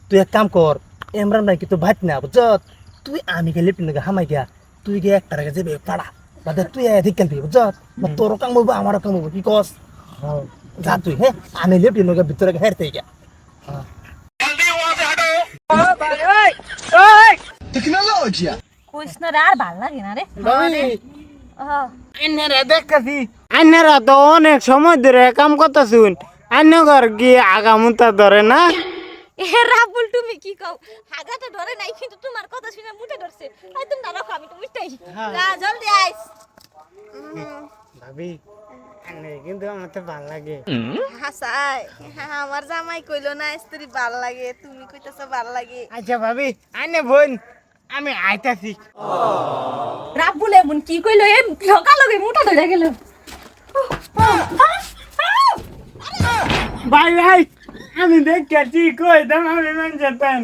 তুই এক কাম কর এমরান ভাই কিন্তু ভাত না বুঝছত তুই আমি গেলে পিনকে হামাই গিয়া তুই গিয়ে একটা রেখে যাবে পাড়া বাদে তুই এদিক খেলবি বুঝছত তোরও কাম হবো আমারও কাম হবো কি কস যা তুই হ্যাঁ আমি লেপিনকে ভিতরে হেরতে গিয়া কইস না রে আর ভাল লাগে না রে আইনারা দেখতেছি আইনারা তো অনেক সময় ধরে কাম করতেছুন আইনগর গিয়ে আগামুতা ধরে না এ রাবুল তুমি কি কও হাগাটা ধরে নাই কিন্তু তোমার কথা শুনে মুটে ধরছে আই তুমি না রাখো আমি তো বুঝতেই যা জলদি আইস ভাবি আনে কিন্তু আমার তো ভালো লাগে হাসাই আমার জামাই কইলো না স্ত্রী ভাল লাগে তুমি কইতাছো ভাল লাগে আচ্ছা ভাবি আনে বোন আমি আইতাছি রাবুল এমন কি কইলো এ লকা লগে মুটা ধরে গেল ভাই ভাই আমি দেখছি কই দাম আমি মান যেতাম